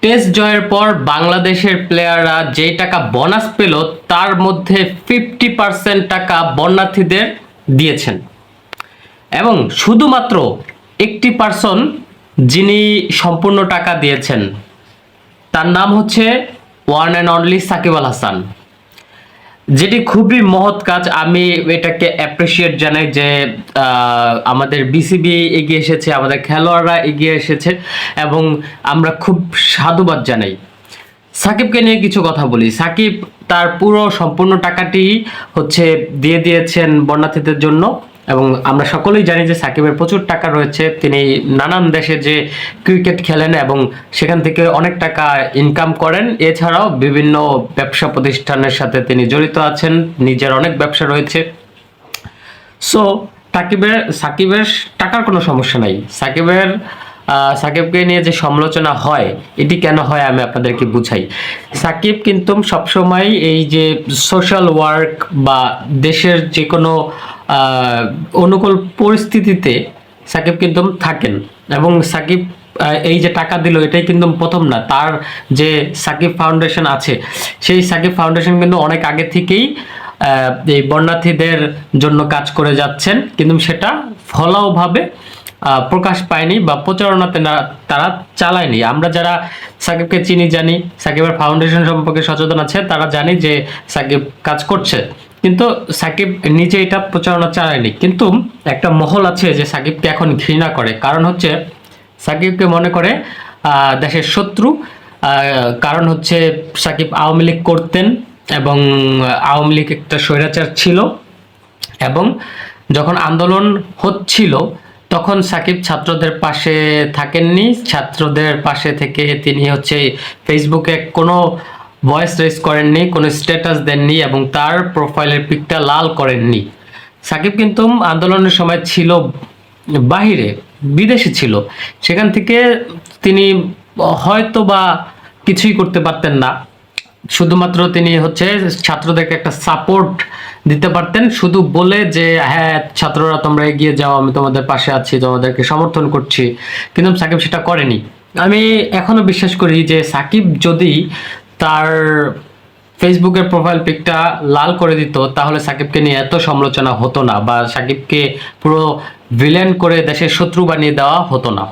Test জয়ের পর বাংলাদেশের প্লেয়াররা যেই টাকা বোনাস পেল তার মধ্যে 50% টাকা বন্যার্থীদের দিয়েছেন এবং শুধুমাত্র একটি পার্সন যিনি সম্পূর্ণ টাকা দিয়েছেন তার নাম হচ্ছে one and only Shakib Al Hasan, যেটি খুবই মহৎ কাজ। আমি এটাকে অ্যাপ্রিসিয়েট জানাই যে আমাদের বিসিবি এগিয়ে এসেছে, আমাদের খেলোয়াড়রা এগিয়ে এসেছে এবং আমরা খুব সাধুবাদ জানাই। সাকিবকে নিয়ে কিছু কথা বলি। সাকিব তার পুরো সম্পূর্ণ টাকাটি হচ্ছে দিয়ে দিয়েছেন বন্যার্থীদের জন্য এবং আমরা সকলেই জানি যে সাকিবের প্রচুর টাকা রয়েছে। তিনি নানান দেশে যে ক্রিকেট খেলেন এবং সেখান থেকে অনেক টাকা ইনকাম করেন। এছাড়াও বিভিন্ন ব্যবসা প্রতিষ্ঠানের সাথে তিনি জড়িত আছেন, নিজের অনেক ব্যবসা রয়েছে। সো সাকিবের টাকার কোনো সমস্যা নাই। সাকিবকে নিয়ে যে সমালোচনা হয় এটি কেন হয় আমি আপনাদেরকে বুঝাই। সাকিব কিন্তু সবসময় এই যে সোশ্যাল ওয়ার্ক বা দেশের যে কোনো অনুকূল পরিস্থিতিতে সাকিব কিন্তু থাকেন এবং সাকিব এই যে টাকা দিল এটাই কিন্তু প্রথম না। তার যে সাকিব ফাউন্ডেশন আছে সেই সাকিব ফাউন্ডেশন কিন্তু অনেক আগে থেকেই এই বন্যার্থীদের জন্য কাজ করে যাচ্ছেন, কিন্তু সেটা ফলাওভাবে প্রকাশ পায়নি বা প্রচারণাতে তারা চালায়নি। আমরা যারা সাকিবকে চিনি জানি, সাকিবের ফাউন্ডেশন সম্পর্কে সচেতন আছে, তারা জানি যে সাকিব কাজ করছে, কিন্তু সাকিব নিজে এটা প্রচারণা চালায়নি। কিন্তু একটা মহল আছে যে সাকিবকে এখন ঘৃণা করে, কারণ হচ্ছে সাকিবকে মনে করে দেশের শত্রু। কারণ হচ্ছে সাকিব আওয়ামী লীগ করতেন এবং আওয়ামী লীগ একটা স্বৈরাচার ছিল এবং যখন আন্দোলন হচ্ছিল তখন সাকিব ছাত্রদের পাশে থাকেননি। ছাত্রদের পাশে থেকে তিনি হচ্ছে ফেসবুকে কোনো ভয়েস রেজ করেননি, কোনো স্ট্যাটাস দেননি এবং তার প্রোফাইলের পিকটা লাল করেননি। সাকিব কিন্তু আন্দোলনের সময় ছিল বাহিরে, বিদেশে ছিল, সেখান থেকে তিনি হয়তো বা কিছুই করতে পারতেন না। শুধুমাত্র তিনি হচ্ছে ছাত্রদেরকে একটা সাপোর্ট দিতে পারতেন, শুধু বলে যে হ্যাঁ ছাত্ররা তোমরা এগিয়ে যাও, আমি তোমাদের পাশে আছি, তোমাদেরকে সমর্থন করছি, কিন্তু সাকিব সেটা করেনি। আমি এখনো বিশ্বাস করি যে সাকিব যদি তার ফেসবুকের প্রোফাইল পিকটা লাল করে দিত তাহলে সাকিবকে নিয়ে এত সমালোচনা হতো না বা সাকিবকে পুরো ভিলেন করে দেশের শত্রু বানিয়ে দেওয়া হতো না।